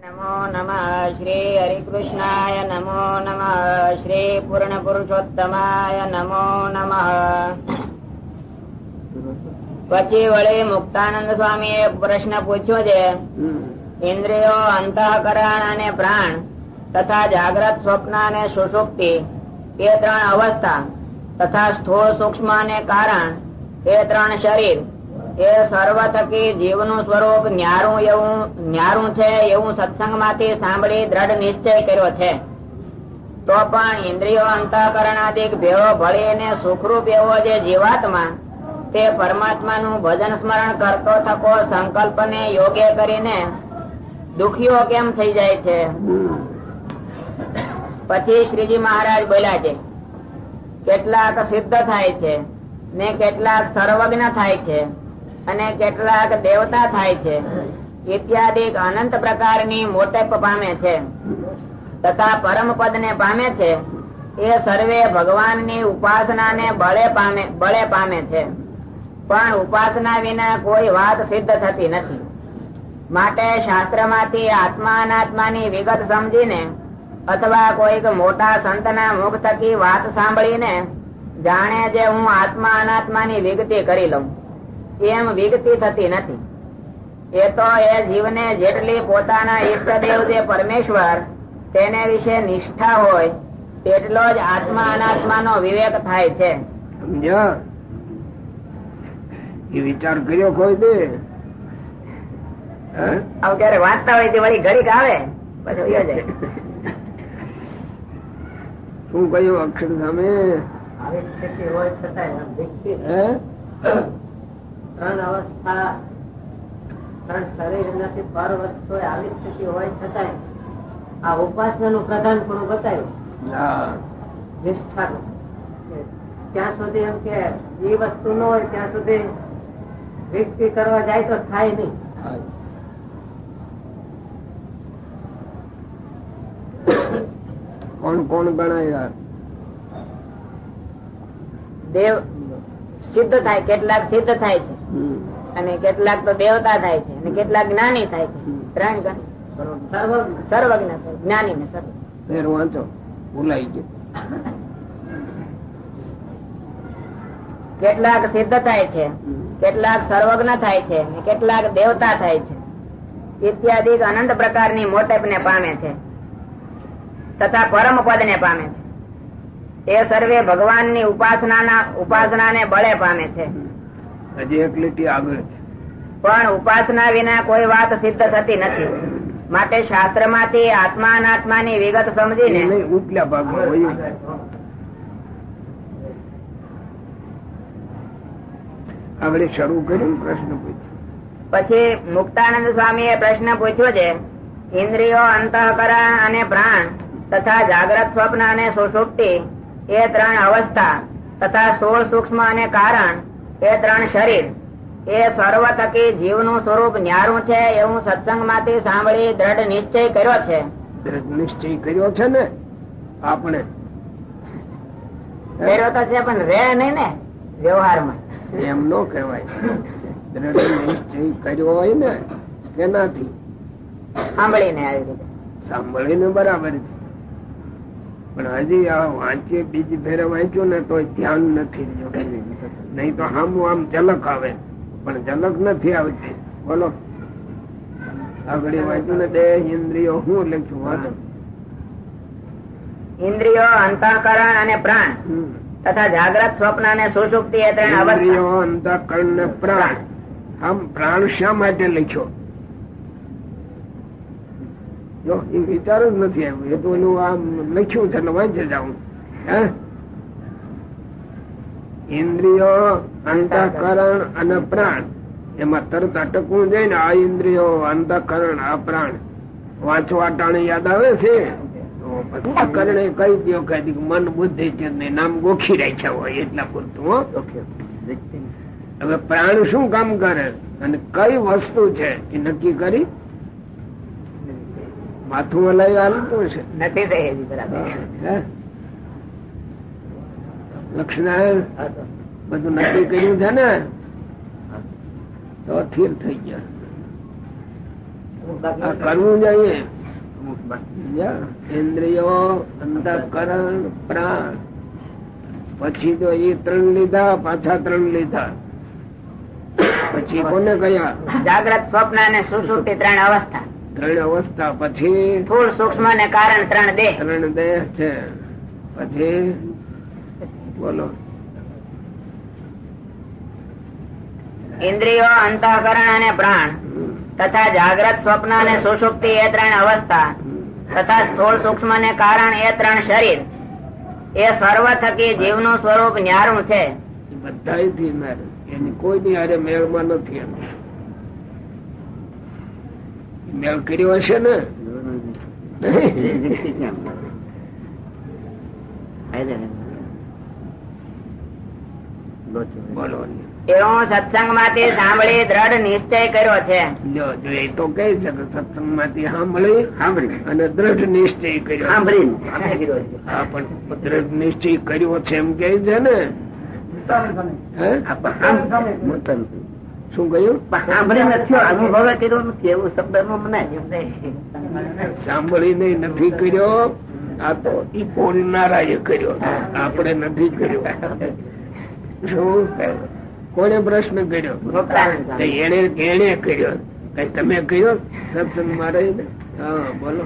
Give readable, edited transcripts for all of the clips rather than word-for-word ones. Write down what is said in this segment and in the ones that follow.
નમો નમઃ શ્રી હરિકૃષ્ણાય નમો નમઃ શ્રી પૂર્ણ પુરુષોત્તમાય નમો નમઃ. પછી વળી મુક્તાનંદ સ્વામી એ પ્રશ્ન પૂછ્યો છે, ઇન્દ્રિયો, અંતઃકરણ અને પ્રાણ તથા જાગ્રત, સ્વપ્ન અને સુષુપ્તિ એ ત્રણ અવસ્થા તથા સ્થૂળ, સૂક્ષ્મ અને કારણ એ ત્રણ શરીર એ સર્વ થકી જીવનું સ્વરૂપ ન્યારું છે એવું સત્સંગમાંથી સાંભળી દ્રઢ નિશ્ચય કર્યો છે. તો પણ ઇન્દ્રિયો, અંતઃકરણાદિક ભેળો ભળીને સુખરૂપ એવો જે જીવાત્મા તે પરમાત્માનું ભજન સ્મરણ કરતો થકો સંકલ્પને યોગ્ય કરીને દુખીઓ કેમ થઈ જાય છે? પછી શ્રીજી મહારાજ બોલ્યા છે, કેટલાક સિદ્ધ થાય છે ને કેટલાક સર્વજ્ઞ થાય છે અને કેટલાક દેવતા થાય છે ઇત્યાદિ અનંત પ્રકારની મોટેપ પામે છે તથા પરમ પદ ને પામે છે. એ સર્વે ભગવાનની ઉપાસના ને બળે પામે છે, પણ ઉપાસના વિના કોઈ વાત સિદ્ધ થતી નથી. માટે શાસ્ત્ર માંથી આત્મા અનાત્માની વિગત સમજીને અથવા કોઈક મોટા સંતના મુખ થકી વાત સાંભળીને જાણે જે હું આત્મા અનાત્માની વિગતિ કરી લઉં, એમ વિગતિ થતી નથી. એ તો એ જીવને જેટલી પોતાના ઈષ્ટદેવ જે પરમેશ્વર તેને વિશે નિષ્ઠા હોય તેટલો જ આત્મા અનાત્માનો વિવેક થાય છે. એ વિચાર કર્યો કોઈ દે ક્યારે વાંચતા હોય તે વળી ઘડીક આવે પછી વયો જાય. શું કહ્યું અક્ષર સામે? આવી સ્થિતિ હોય છતાં ત્રણ અવસ્થા, ત્રણ શરીર નથી પર વસ્તુ આવી સ્થિતિ હોય છતાં આ ઉપાસના નું પ્રધાન પણ બતાવ્યું નિષ્ઠાનું. ત્યાં સુધી એમ કે એ વસ્તુ ન હોય ત્યાં સુધી વ્યક્તિ કરવા જાય તો થાય નહીં. કોણ કોણ ગણાય? દેવ સિદ્ધ થાય, કેટલાક સિદ્ધ થાય છે અને કેટલાક તો દેવતા થાય છે અને કેટલાક જ્ઞાની થાય છે. ત્રણ ગણ સર્વજ્ઞ થાય, જ્ઞાની ને સર્વ. ફેર વાંચો, ભૂલાઈ ગયું. કેટલાક સિદ્ધ થાય છે, કેટલાક સર્વજ્ઞ થાય છે, કેટલાક દેવતા થાય છે ઇત્યાદિ અનંત પ્રકારની મોટેપ ને પામે છે તથા પરમ પદ ને પામે છે. એ સર્વે ભગવાનની ઉપાસના ને બળે પામે છે. હજી એક લીટી આગળ છે. પણ ઉપાસના વિના કોઈ વાત સિદ્ધ થતી નથી. માટે શાસ્ત્ર માંથી આત્મા અનાત્માની વિગત સમજીને ઉપલા ભાગમાં આગળ શરૂ કર્યું. પ્રશ્ન પૂછ્યો. પછી મુક્તાનંદ સ્વામી એ પ્રશ્ન પૂછ્યો છે, ઇન્દ્રિયો, અંતઃકરણ અને પ્રાણ તથા જાગ્રત, સ્વપ્ન અને સુષુપ્તિ એ ત્રણ અવસ્થા તથા સ્થૂળ, સૂક્ષ્મ અને કારણ એ ત્રણ શરીર એ સર્વ થકી જીવનું સ્વરૂપ ન્યારું છે એવું સત્સંગ માંથી સાંભળી દ્રઢ નિશ્ચય કર્યો છે. દ્રઢ નિશ્ચય કર્યો છે ને આપણે? કર્યો તો છે પણ રે નહીં ને વ્યવહારમાં. એમ નો કહેવાય. દ્રઢ નિશ્ચય કર્યો હોય ને કેનાથી? સાંભળીને આવી રીતે સાંભળીને બરાબર છે, પણ હજી આ વાંચીએ બીજી ફેરે વાંચ્યું ને તો ધ્યાન નથી. નહી તો આમ આમ ઝલક આવે પણ ઝલક નથી આવતી. બોલો આગળ વાંચ્યું ને દેહ, ઇન્દ્રિયો, હું લખ્યું વાંચો. ઇન્દ્રિયો, અંતઃકરણ અને પ્રાણ તથા જાગ્રત, સ્વપ્ન અને સુષુપ્તિ એ ત્રણ અવસ્થા. ઇન્દ્રિયો, અંતઃકરણ ને પ્રાણ. આમ પ્રાણ શા માટે લખ્યો? જો એ વિચાર જ નથી આવ્યું. એ તો એનું આમ લખ્યું છે એટલે વાંચે જાઉં. ઇન્દ્રિયો, અંતઃકરણ અને પ્રાણ એમાં તરત અટકવું જોઈએ ને. આ ઇન્દ્રિયો, અંતઃકરણ, આ પ્રાણ વાંચવા ટાણે યાદ આવે છે. કરણે કહી દો કઈ મન, બુદ્ધિ છે નામ ગોખી રાખ્યા હોય એટલા પૂરતું. હવે પ્રાણ શું કામ કરે અને કઈ વસ્તુ છે એ નક્કી કરી માથું હલાવી હાલતું છે નથી થઈ બરાબર. લક્ષ્મણ બધું નક્કી કર્યું છે ને તો સ્થિર થઈ ગયા. આ કરવું જોઈએ. ઇન્દ્રિયો, અંતઃકરણ, પ્રાણ, પછી તો એ 3 લીધા, પાછા 3 લીધા. પછી કોને કયા? જાગ્રત, સ્વપ્ન અને સુષુપ્તિ 3 અવસ્થા. 3 અવસ્થા. પછી સ્થૂળ, સૂક્ષ્મ અને કારણ 3 દેહ. 3 દેહ છે. પછી બોલો. ઇન્દ્રિયો, અંતઃકરણ અને પ્રાણ તથા જાગ્રત, સ્વપ્ન અને સુષુપ્તિ એ 3 અવસ્થા તથા સ્થૂળ, સૂક્ષ્મ અને કારણ એ 3 શરીર એ સર્વ થકી જીવનું સ્વરૂપ ન્યારું છે. બધાથી એની કોઈની હારે મેળમાં નથી. મેળ કર્યો હશે ને? બોલો. એવું સત્સંગ માંથી સાંભળી દ્રઢ નિશ્ચય કર્યો છે. જો એ તો કહે છે કે સત્સંગ માંથી સાંભળી અને દ્રઢ નિશ્ચય કર્યો. હા, પણ દ્રઢ નિશ્ચય કર્યો છે એમ કે છે ને. શું કહ્યું? સાંભળીને નથી કર્યો. આ તો ઈ બોલનારા એ કર્યો છે, આપણે નથી કર્યો. શું કોને પ્રશ્ન કર્યો? એને કર્યો. કઈ તમે કર્યો સત્સંગ માં રહીને? હા, બોલો.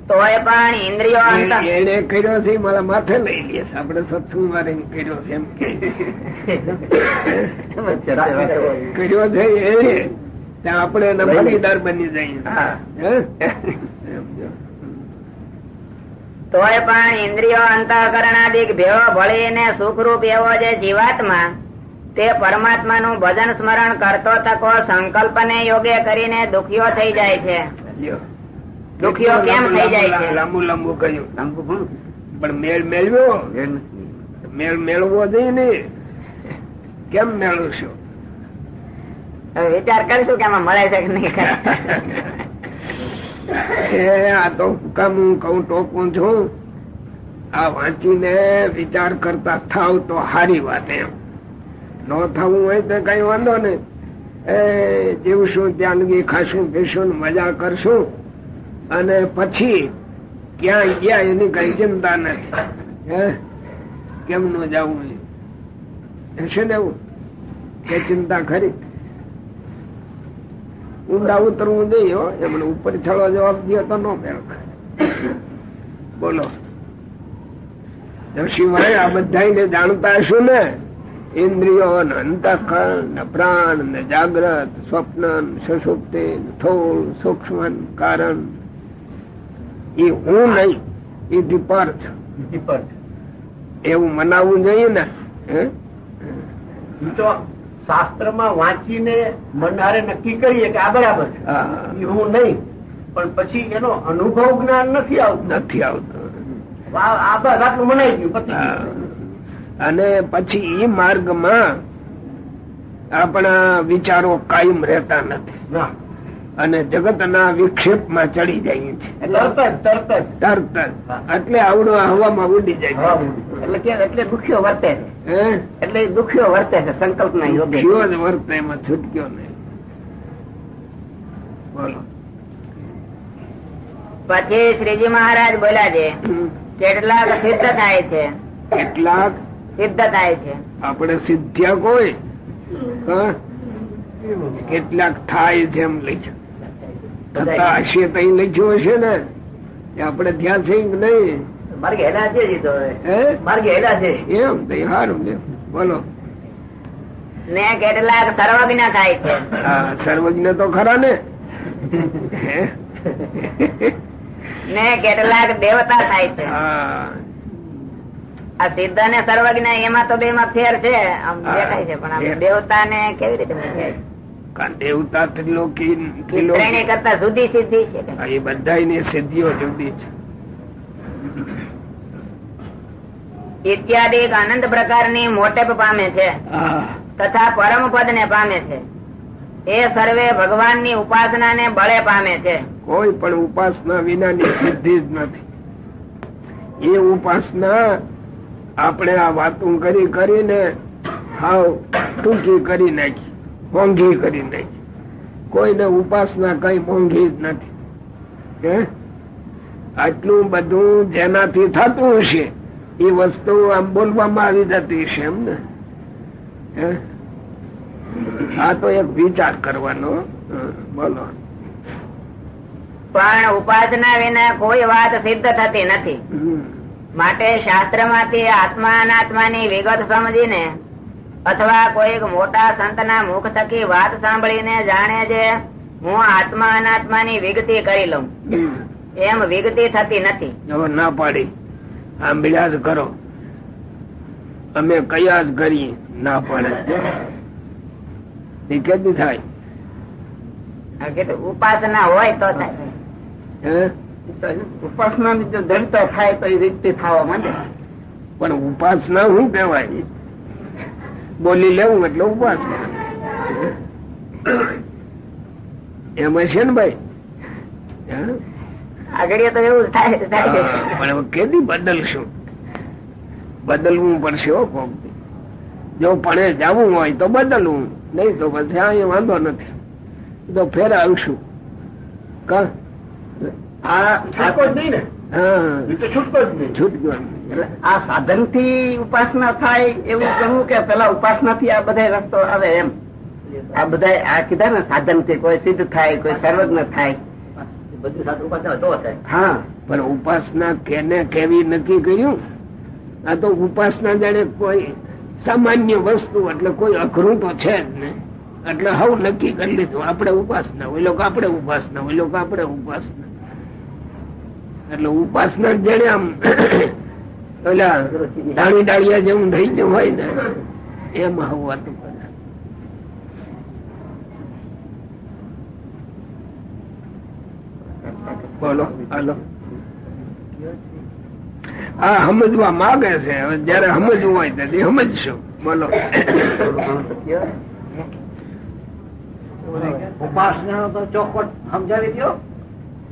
તોય પણ ઇન્દ્રિયો એને કર્યો છે મારા માથે લઈ લે. આપણે સત્સંગ માં રહીને કર્યો છે એમ કે કર્યો છે એને, ત્યાં આપણે એના ભાગીદાર બની જઈએ. તોય પણ ઇન્દ્રિયો, અંતઃકરણાદિક ભેળો ભળીને સુખરૂપ એવો જે જીવાત્મા તે પરમાત્માનું ભજન સ્મરણ કરતો થકો સંકલ્પને યોગે કરીને દુખીઓ થઈ જાય છે. દુખીઓ કેમ થઈ જાય છે? લાંબુ લાંબુ કહ્યું. પણ મેળ મેળવ્યો? મેળ મેળવો જોઈએ ને. કેમ મેળવશો? વિચાર કરીશું કે આમાં મળે છે કે નહીં. આ તો કામ હું કઉ ટોકું છું. આ વાંચીને વિચાર કરતા થાવ તો સારી વાત. એમ ન થવું હોય તો કઈ વાંધો ને. જીવશું, ત્યાંગી ખાશું, પીશું, મજા કરશું અને પછી ક્યાં ગયા એની કઈ ચિંતા નથી. કેમ ન જવું હશે ને એવું કે ચિંતા ખરી? ઊંડા ઉતરવું જોઈએ. એમને ઉપર છળો જવાબ દો તો ન મેળ. બોલો. શિવાય આ બધા જાણતા હશું ને. ઇન્દ્રિયો, અંતઃકરણ, પ્રાણ, ને જાગ્રત, સ્વપ્ન, સુષુપ્તિ, સ્થૂળ, સૂક્ષ્મ, કારણ એ હું નહીં, એ દીપર છે. એવું મનાવવું જોઈએ ને. શાસ્ત્ર માં વાંચીને મનારે નક્કી કરીએ કે આ બરાબર છે, હું નહીં, પણ પછી એનો અનુભવ જ્ઞાન નથી આવતું. આ બસ આટલું મનાઈ ગયું પછી. અને પછી એ માર્ગમાં આપણા વિચારો કાયમ રહેતા નથી અને જગતના વિક્ષેપમાં ચડી જાય છે. તરત એટલે આવડો હવામાં ઉડી જાય. એટલે દુખ્યો વર્તે છે. એટલે દુખ્યો વર્તે છે. સંકલ્પ ના યોગે જ વર્તે, એમાં છૂટક્યો નહીં. બોલો. પછી શ્રીજી મહારાજ બોલ્યા છે કેટલાક સિદ્ધ થાય છે. કેટલાક સિદ્ધ થાય છે. આપણે સિદ્ધ્યા કોઈ કેટલાક થાય છે એમ લખ્યું. થતા હશે તો લખ્યું હશે ને. આપણે ત્યાં છે કે નહીં? માર્ગે હેલા છે. માર્ગે હેલા છે એમ તો સારું. બોલો. ને કેટલાક સર્વજ્ઞ થાય છે. હા, સર્વજ્ઞ તો ખરા ને. ને કેટલાક દેવતા થાય છે. હા, આ સિદ્ધ ને સર્વજ્ઞ એમાં તો બે માં ફેર છે. આમ દેખાય છે, પણ આમ દેવતા ને કેવી રીતે દેવતા ત્રણેય કરતા જુદી સિદ્ધિ છે. એ બધા સિદ્ધિઓ જુદી છે. ઇત્યાદિ અનંત પ્રકારની મોટેપ પામે છે તથા પરમ પદ ને પામે છે. એ સર્વે ભગવાન ની ઉપાસના ને બળે પામે છે. કોઈ પણ ઉપાસના વિનાની સિદ્ધિ જ નથી. એ ઉપાસના આપણે આ વાતો કરીને હાવ ટૂંકી કરી નાખી, મોંઘી કરી નાખી. કોઈને ઉપાસના કઈ મોંઘી જ નથી. હે આટલું બધું જેનાથી થતું હશે એ વસ્તુ આમ બોલવામાં આવી જતી હશે એમ ને. આ તો એક વિચાર કરવાનો. બોલો. પણ ઉપાસના વિના કોઈ વાત સિદ્ધ થતી નથી. માટે શાસ્ત્ર માંથી આત્મા અનાત્માની વિગત સમજીને અથવા કોઈક મોટા સંતના મુખ થકી વાત સાંભળીને જાણે છે હું આત્મા અનાત્માની વિગતિ કરી લઉં, એમ વિગતિ થતી નથી. ના પાડી આંબળ્યા જ કરો, અમે કયા જ કરીએ, ના પાડે એ કેદી થાય? ઉપાસના હોય તો થાય. ઉપાસના ની જો દળતા થાય તો એ રીતે થવા માંડે. પણ ઉપાસના શું કહેવાય? બોલી લેવું એટલે ઉપાસના એમાં છે ને ભાઈ. આગળ તો એવું થાય. પણ કેદી બદલશું? બદલવું પડશે હો કોક. જો પણ જવું હોય તો બદલવું, નહીં તો પછી અહીંયા વાંધો નથી, તો ફેર આવશું. કા છૂટકો જ નહીં ને? હા, છૂટકો જ નહીં. છૂટકો. આ સાધન થી ઉપાસના થાય એવું કહ્યું કે પેલા ઉપાસના થી આ બધા રસ્તો આવે એમ? આ બધા આ કીધા ને સાધન થી કોઈ સિદ્ધ થાય, કોઈ સર્વજ્ઞ થાય, બધું સાધન ઉપાસના તો થાય. હા, પણ ઉપાસના કેને કેવી નક્કી કર્યું? આ તો ઉપાસના જાણે કોઈ સામાન્ય વસ્તુ, એટલે કોઈ અઘરું તો છે જ ને. એટલે હવ નક્કી કરી લીધું આપણે ઉપાસના, ઓઈ લોકો આપણે ઉપાસના, ઓઈ લોકો આપણે ઉપાસના. એટલે ઉપાસના જેને આમ ઓલા ડાળી ડાળિયા જેવું થઈ ગયું હોય ને એમાં હોવાતું કરે. બોલો હાલો. હા, સમજવા માંગે છે. હવે જયારે સમજવું હોય ત્યારે સમજશું. બોલો. ઉપાસના તો ચોખ્ખો સમજાવી દો,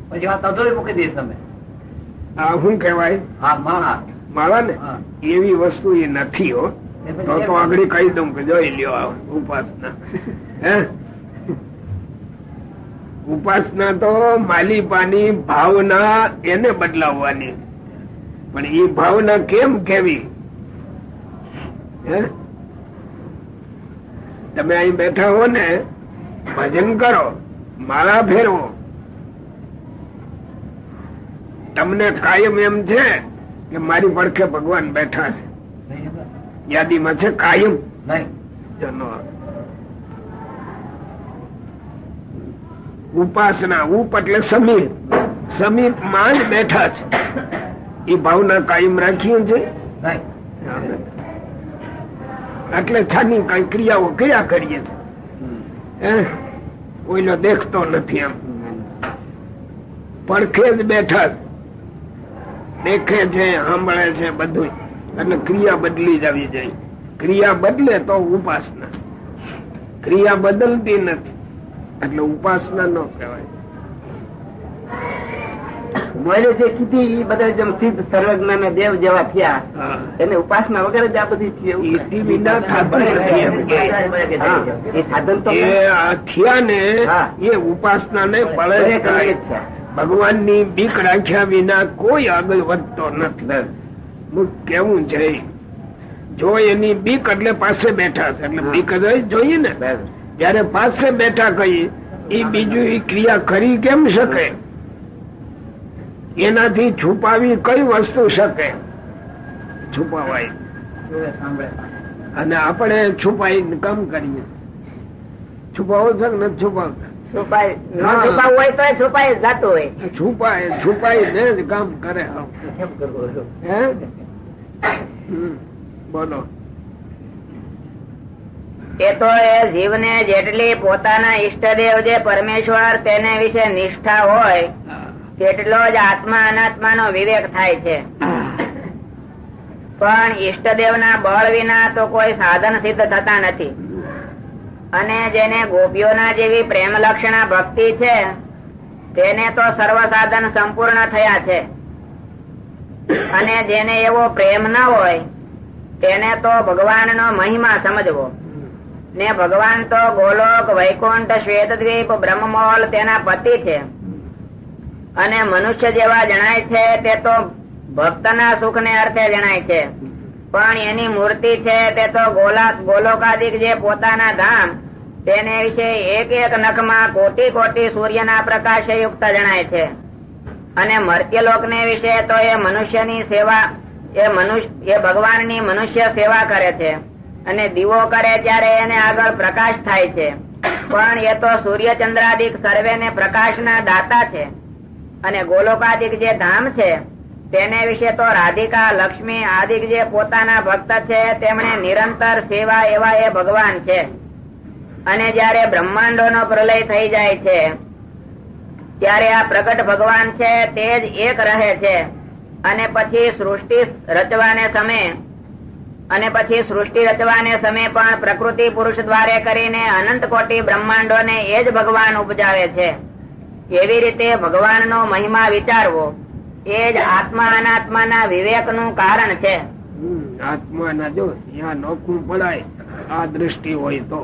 પછી વાત અધૂરી મૂકી દઈશ તમે. આ શું કેવાય? હા, માળા. માળા ને એવી વસ્તુ એ નથી હો. તો આગળ કહી દઉં કે જોઈ લ્યો ઉપાસના. હે ઉપાસના તો માલિપાની ભાવના એને બદલાવવાની. પણ એ ભાવના કેમ કેવી? તમે અહીં બેઠા હો ને, ભજન કરો, માળા ફેરવો, તમને કાયમ એમ છે કે મારી પડખે ભગવાન બેઠા છે, યાદીમાં છે કાયમ? ઉપાસના ઉપ એટલે સમીપ, સમીપ માં જ બેઠા છે. એ ભાવના કાયમ રાખીએ છે. એટલે છાની કઈ ક્રિયાઓ કયા કરીએ છે? કોઈનો દેખતો નથી, એમ પડખે જ બેઠા છે, દેખે છે, સાંભળે છે બધું. એટલે ક્રિયા બદલી જ આવી જાય. ક્રિયા બદલે તો ઉપાસના, ક્રિયા બદલતી નથી એટલે ઉપાસના ન કહેવાય. મોરે જે કીધી એ બધા જેમ સિદ્ધ સર્વજ્ઞ ને દેવ જેવા થયા, એને ઉપાસના વગર જ આ બધી સાધન તો થયા ને એ ઉપાસના ને બળે. ભગવાન ની બીક રાખ્યા વિના કોઈ આગળ વધતો નથી. કેવું છે? જો એની બીક એટલે પાસે બેઠા છે, એટલે બીક જોઈએ ને. જયારે પાસે બેઠા કહીએ એ બીજું એ ક્રિયા કરી કેમ શકે? એનાથી છુપાવી કઈ વસ્તુ શકે? છુપાવાય. અને આપણે છુપાઈ કામ કરીએ. છુપાવો છે કે નથી છુપાવતા? છુપાવું હોય તો છુપાઈ જતું હોય. છુપાઈ ને જ કામ કરે. બોલો. એ તો એ જીવને જેટલી પોતાના ઈષ્ટદેવ જે પરમેશ્વર તેને વિશે નિષ્ઠા હોય તેટલો જ આત્મા અનાત્મા નો વિવેક થાય છે. પણ ઈષ્ટદેવ ના બળ વિના તો કોઈ સાધન સિદ્ધ થતા નથી. અને જેને ગોપીઓના જેવી પ્રેમ લક્ષણા ભક્તિ છે તેને તો સર્વ સાધન સંપૂર્ણ થયા છે. અને જેને એવો પ્રેમ ન હોય તેને તો ભગવાન નો મહિમા સમજવો. ને ભગવાન તો ગોલોક, વૈકુંઠ, શ્વેતદ્વીપ, બ્રહ્મમોલ તેના પતિ છે. અને મનુષ્ય જેવા જણાય છે તે તો ભક્તના સુખ ને અર્થે જણાય છે, પણ એની મૂર્તિ છે તે તો ગોલોકાદિક જે પોતાના ધામ તેને વિશે એક એક નખમાં કોટી કોટી સૂર્યના પ્રકાશે યુક્ત જણાય છે. અને મર્ત્યલોક ને વિશે તો એ મનુષ્યની સેવા, એ ભગવાનની મનુષ્ય સેવા કરે છે, અને દીવો કરે ત્યારે એને આગળ પ્રકાશ થાય છે. પણ એ તો સૂર્ય ચંદ્રાદિક સર્વેને પ્રકાશના દાતા છે. અને ગોલોકાદિક જે ધામ છે તેને વિશે તો રાધિકા, લક્ષ્મી આદિક જે પોતાના ભક્ત છે તેમણે નિરંતર સેવા એવા એ ભગવાન છે. અને જયારે બ્રહ્માંડો નો પ્રલય થઈ જાય છે ત્યારે આ પ્રગટ ભગવાન છે તે જ એક રહે છે. અને પછી સૃષ્ટિ રચવાને સમય પણ પ્રકૃતિ પુરુષ દ્વારે કરીને અનંત કોટી બ્રહ્માંડો ને એ જ ભગવાન ઉપજાવે છે. એવી રીતે ભગવાનનો મહિમા વિચારવો એ જ આત્મા અનાત્માના વિવેકનું કારણ છે. આત્મા ના જો ત્યાં નોખું પડાય આ દ્રષ્ટિ હોય તો.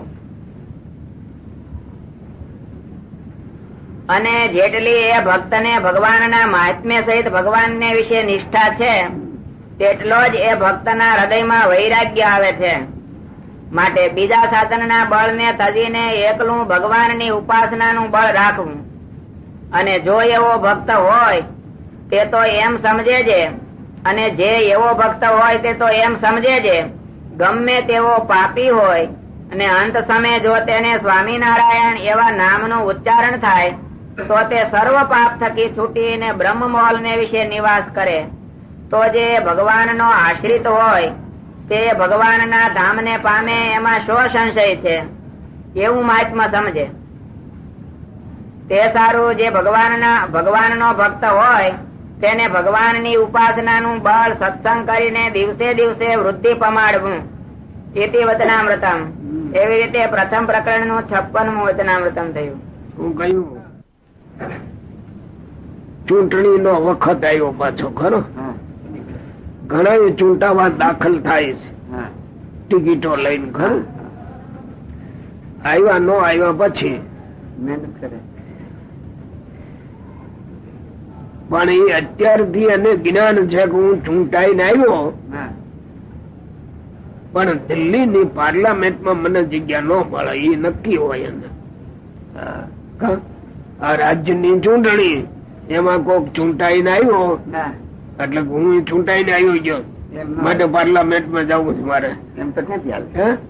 અને જેટલી એ ભક્તને ભગવાનના મહાત્મ્ય સહિત ભગવાનને વિશે નિષ્ઠા છે તેટલો જ એ ભક્તના હૃદયમાં વૈરાગ્ય આવે છે. માટે બીજા સાધનના બળને તજીને એકલું ભગવાનની ઉપાસનાનું બળ રાખવું. અને જો એવો ભક્ત હોય તે તો એમ સમજે છે, અને જે એવો ભક્ત હોય તે તો એમ સમજે છે ગમે તેવો પાપી હોય અને અંત સમયે જો તેને સ્વામિનારાયણ એવા નામનું ઉચ્ચારણ થાય તો તે સર્વ પાપ થકી છૂટીને બ્રહ્મમોહલ ને વિશે નિવાસ કરે. તો જે ભગવાનનો આશ્રિત હોય તે ભગવાનના ધામને પામે એમાં શો સંશય છે એવું મહાત્મા સમજે. તે સારું જે ભગવાનનો ભક્ત હોય તેને ભગવાનની ઉપાસનાનું બળ સત્સંગ કરીને દિવસે દિવસે વૃદ્ધિ પમાડવું. ઇતિ વચનામૃતમ. એવી રીતે પ્રથમ પ્રકરણ નું 56મું વચનામૃતમ થયું. હું કહ્યું ચૂંટણી નો વખત આવ્યો પાછો ખરો. ઘણા ચૂંટાવા દાખલ થાય છે ટિકિટો લઈને ખરું. આવ્યા નો આવ્યા પછી મહેનત કરે. પણ એ અત્યારથી એને જ્ઞાન છે કે હું ચૂંટાઈને આવ્યો, પણ દિલ્હીની પાર્લામેન્ટમાં મને જગ્યા ન મળે એ નક્કી હોય એને. આ રાજ્યની ચૂંટણી એમાં કોક ચૂંટાઈને આવ્યો એટલે હું ચૂંટાઈને આવ્યો ગયો માટે પાર્લામેન્ટમાં જવું છે મારે. એમ તો ક્યાંથી હાલે?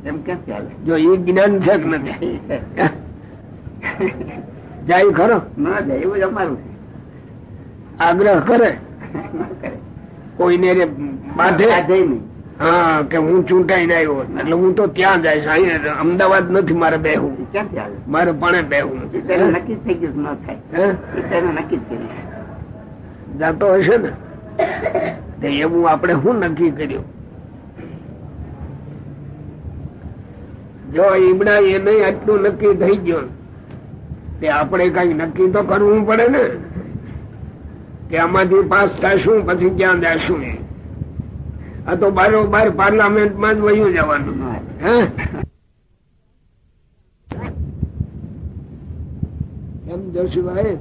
એમ ક્યાંથી હાલે? જો એ જ્ઞાન છે કે નથી જાય ખરો ના જાય એવું જ અમારું છે. આગ્રહ કરે કોઈને બાંધે હા કે હું ચૂંટાઈને આવ્યો એટલે હું તો ત્યાં જઈશ. અહીંયા અમદાવાદ નથી મારે બેહવું. ક્યાંથી હાલે? મારે પણ બેહવું નક્કી થઈ ગયું ન થાય. નક્કી જ કર્યું જાતો હશે ને તે એવું આપણે શું નક્કી કર્યું? જો ઈબડા એ નહીં આટલું નક્કી થઈ ગયું તે આપણે કઈ નક્કી તો કરવું પડે ને કે આમાંથી પાસ થશું પછી ક્યાં જશું. આ તો બારોબાર પાર્લામેન્ટમાં જ વયું જવાનું. એમ જશુભાઈ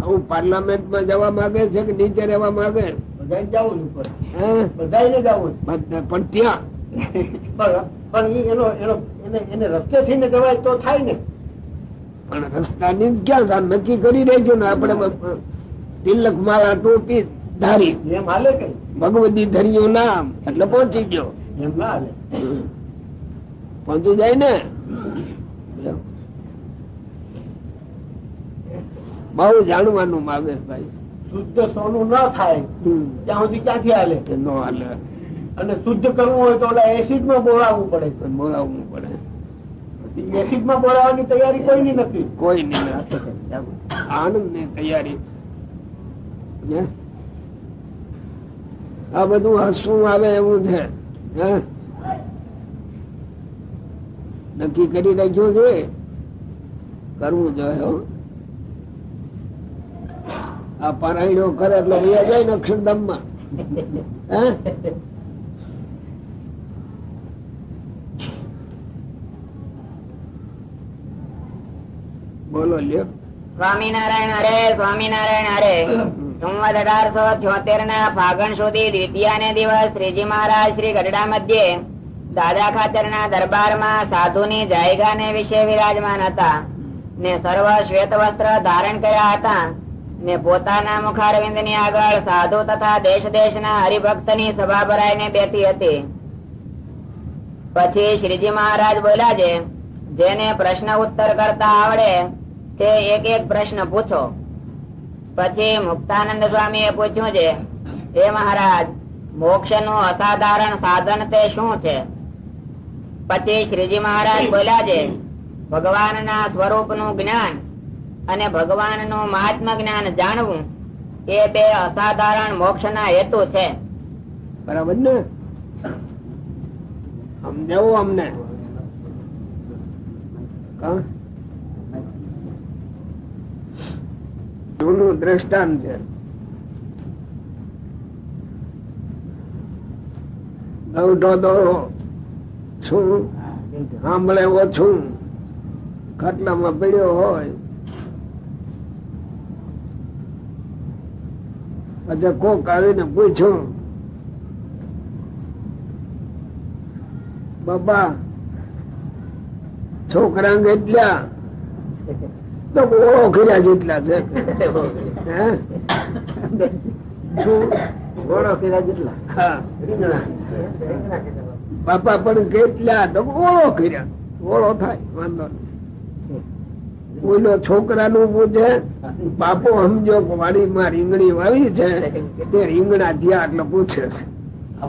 આવું પાર્લામેન્ટમાં જવા માંગે છે કે નીચે રહેવા માંગે? બધા જવું ઉપર. બધાને જવું પણ ત્યાં પણ એને રસ્તે થઈને જવાય તો થાય ને. પણ રસ્તાની ક્યાં થાય નક્કી કરી દેજો ને. આપણે તિલક માળા ટોપી ધારી એમ હાલે કઈ ભગવતી ધર્યું નામ એટલે પહોંચી ગયો. એમ ના હાલે. પહોંચી જાય ને. બહુ જાણવાનું માંગે ભાઈ. શુદ્ધ સોનું ના થાય ત્યાં સુધી ક્યાંથી હાલે? ન હાલે. અને શુદ્ધ કરવું હોય તો ઓલા એસિડ માં બોલાવવું પડે. બોલાવવું પડે. એસિડ માં બોલાવવાની તૈયારી કોઈની નથી. કોઈની નથી. આનંદ ની તૈયારી. આ બધું હસવું આવે એવું છે. નક્કી કરી રાખ્યું છે કરવું જોઈએ. આ પારાયણો કરે એટલે વૈયા જાય ને અક્ષરધામ માં. બોલો લ્યો. સ્વામિનારાયણ હરે, સ્વામિનારાયણ હરે. સંવત 1876 ના ફાગણ સુધી દ્વિતીયાને દિવસ શ્રીજી મહારાજ શ્રી ગઢડા મધ્યે દાદા ખાચર ના દરબારમાં સાધુની જાયગાને વિશે વિરાજમાન હતા ને સર્વ શ્વેત વસ્ત્ર ધારણ કર્યા હતા ને પોતાના મુખારવિંદ ની આગળ સાધુ તથા દેશ દેશ ના હરિભક્ત ની સભા ભરાઈને બેઠી હતી. પછી શ્રીજી મહારાજ બોલ્યા છે, જેને પ્રશ્ન ઉત્તર કરતા આવડે તે એક એક પ્રશ્ન પૂછો. પછી મુક્તાનંદ સ્વામી એ પૂછ્યું છે, હે મહારાજ, મોક્ષ નું અસાધારણ સાધન તે શું છે? પછી શ્રીજી મહારાજ બોલ્યા છે, ભગવાન ના સ્વરૂપ નું જ્ઞાન અને ભગવાન નું મહાત્મા જ્ઞાન જાણવું એ બે અસાધારણ મોક્ષ ના હેતુ છે. બરાબર ને? સમજાવું અમને? જૂનું દ્રષ્ટાંત છે. દોઢો દોડો છું, સાંભળે ઓછું, ખાટલામાં પડ્યો હોય, પછી કોક આવીને પૂછ્યું, બાબા છોકરા કેટલા? તો ઓળો કર્યા જેટલા છે. બાપા પણ કેટલા? તો ઓળો કર્યા. ઓળો થાય, વાંધો નહીં. કોઈનો છોકરા નું પૂછે, બાપો સમજો વાડીમાં રીંગણી વાવી છે, તે રીંગણા થયા એટલે પૂછે છે.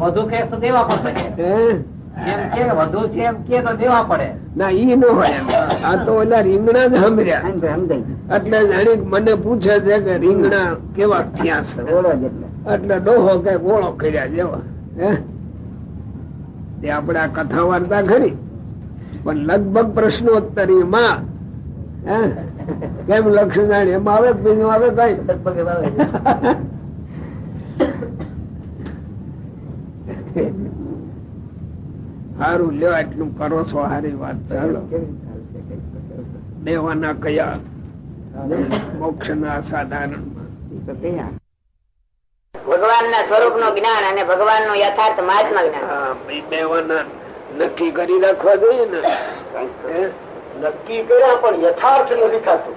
વધુ કે તો દેવા પડે. વધુ છે એમ કે તો દેવા પડે. ના, ઈ ન હોય. આ તો ઓલા રીંગણા જ સાંભળ્યા એટલે જાણી મને પૂછે છે કે રીંગણા કેવા થયા છે, એટલે ડોહો કે ઓળો કર્યા જેવા. તે આપડે આ કથા વાર્તા ખરી, પણ લગભગ પ્રશ્નોત્તરી માં કેમ લક્ષ્મણ એમાં આવે બીજું આવે કઈ? સારું લ્યો, એટલું કરો છો, સારી વાત. ચાલો, દેવાના કયા મોક્ષ ના સાધારણ ભગવાન ના સ્વરૂપ નું જ્ઞાન અને ભગવાન નું યથાર્થ મહાત્મા જ્ઞાન દેવાના નક્કી કરી રાખવા જોઈએ ને. નક્કી કર્યા પણ યથાર્થ નથી થતું.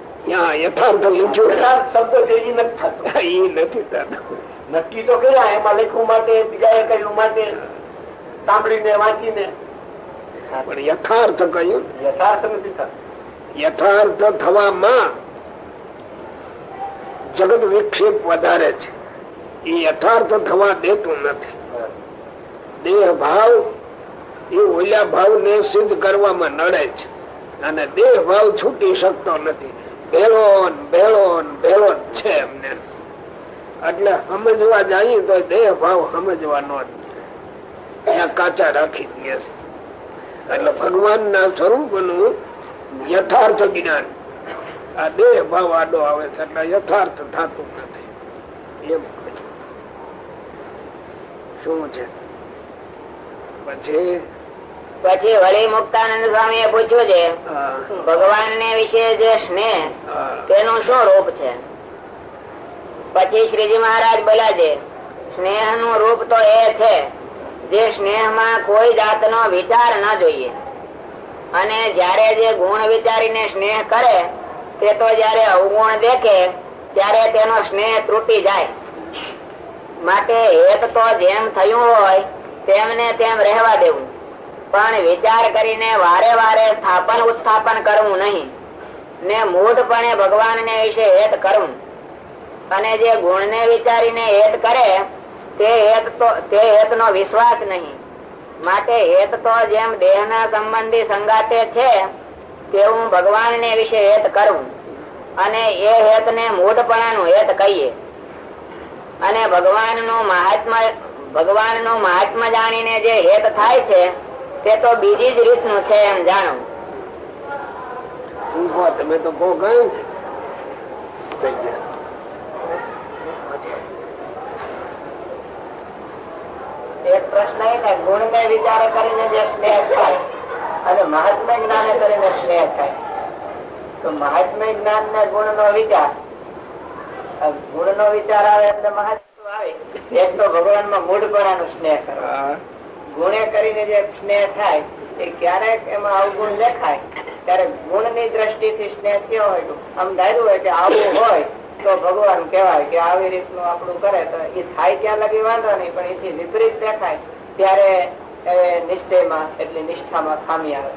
યથાર્થ લખ્યું, યથાર્થ શબ્દ છે એ નથી થતું. એ નથી થતું. નક્કી તો કર્યા, એમાં લખવું માટે, બીજા કહ્યું માટે, સાંભળીને વાંચીને, પણ યથાર્થ કહ્યું, યથાર્થ નથી થતું. યથાર્થ થવામાં જગત વિક્ષેપ વધારે છે. એ યથાર્થ થવા દેતું નથી. દેહ ભાવ એ ઓલા ભાવ ને સિદ્ધ કરવામાં નડે છે, અને દેહ ભાવ છૂટી શકતો નથી. ભેળો ભેળો ભેળો જ છે એમને. એટલે સમજવા જઈએ તો દેહ ભાવ સમજવાનો ત્યાં કાચા રાખી દે છે. એટલે ભગવાન ના સ્વરૂપ નું યથાર્થ જ્ઞાન, આ દેહ ભાવ આડો આવે છે એટલે યથાર્થ થતું નથી. એમ શું છે? પછી વળી મુક્તાનંદ સ્વામી એ પૂછ્યું છે, ભગવાન ને વિશે જે સ્નેહ તેનું શું રૂપ છે? પછી શ્રીજી મહારાજ બોલ્યા છે, સ્નેહ નું રૂપ તો એ છે જે સ્નેહ માં કોઈ જાતનો વિચાર ન જોઈએ, અને જયારે જે ગુણ વિચારીને સ્નેહ કરે તે તો જયારે અવગુણ દેખે ત્યારે તેનો સ્નેહ તૂટી જાય. માટે હેત તો જેમ થયું હોય તેમને તેમ રહેવા દેવું, પણ વિચાર કરીને વારે વારે સ્થાપન ઉત્થાપન કરવું નહીં, ને મૂઢપણે ભગવાન ને વિશે હેત કરવું. અને જે ગુણ ને વિચારીને હેત કરે તે હેત નો વિશ્વાસ નહીં. માટે હેત તો જેમ દેહ ના સંબંધી સંગાતે છે તેવું ભગવાન ને વિશે હેત કરવું, અને એ હેત ને મૂઢપણાનું હેત કહીએ. અને ભગવાન નું મહાત્મા જાણીને જે હેત થાય છે તે તો બીજી જ રીતનું છે એમ જાણો. તમે તો બહુ ગયું એક પ્રશ્ન એ કે ગુણ ને વિચાર કરીને જે સ્નેહ થાય અને મહાત્મા જ્ઞાને કરીને સ્નેહ થાય, તો તો મહાત્મ્ય જ્ઞાન ને ગુણ નો વિચાર, ગુણ નો વિચાર આવે એટલે મહાત્મ્ય આવે. એક તો ભગવાન માં મૂળપણાનું સ્નેહ કરો, ગુણે કરીને જે સ્નેહ થાય એ ક્યારેક એમાં અવગુણ દેખાય ત્યારે ગુણ ની દ્રષ્ટિથી સ્નેહ કેવો હોય, આમ ધાર્યું હોય કે આવું હોય તો ભગવાન કહેવાય કે આવી રીતનું આપણું કરે તો એ થાય ત્યાં લગી વાંધો નહીં, પણ એથી વિપરીત દેખાય ત્યારે નિશ્ચયમાં એટલે નિષ્ઠામાં ખામી આવે.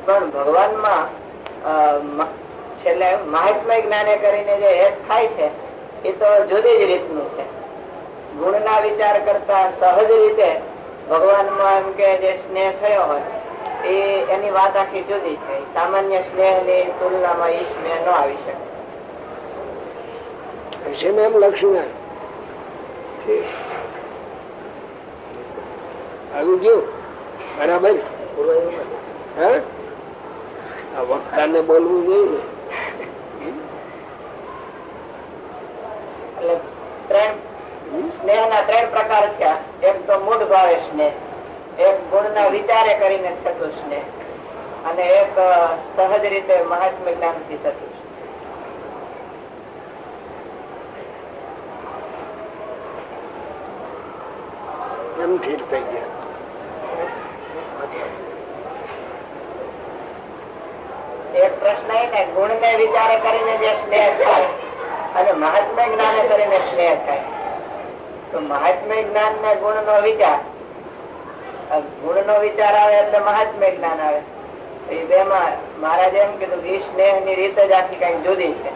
પણ ભગવાનમાં છેલ્લે મહાત્મ્ય જ્ઞાને કરીને જે એક થાય છે એ તો જુદી જ રીતનું છે. ગુણના વિચાર કરતા સહજ રીતે ભગવાનમાં એમ કે જે સ્નેહ થયો હોય એની વાત આખી જુદી છે. સામાન્ય સ્નેહ ની તુલનામાં એ સ્નેહ ન આવી શકે. એમ લક્ષ્મણ આવી ગયું બરાબર. આ વક્તા ને બોલવું જોઈએ. એટલે સ્નેહ ના 3 પ્રકાર છે. એક તો મૂળ ભાવે સ્નેહ, એક ગુણ ના વિચારે કરીને થતું સ્નેહ, અને એક સહજ રીતે મહાત્મ્ય જ્ઞાન થી થતું. એમ સ્થિર થઈ ગયા. એક પ્રશ્ન એ ને ગુણ ને વિચારે કરીને જે સ્નેહ થાય અને મહાત્મ્ય જ્ઞાને કરીને સ્નેહ થાય. તો મહાત્મ્ય જ્ઞાન ને ગુણ નો વિચાર, ગુણ નો વિચાર આવે એટલે મહાત્મ્ય જ્ઞાન આવે. એ બે માં મહારાજે એમ કીધું કે સ્નેહ ની રીત જ આખી કઈક જુદી છે,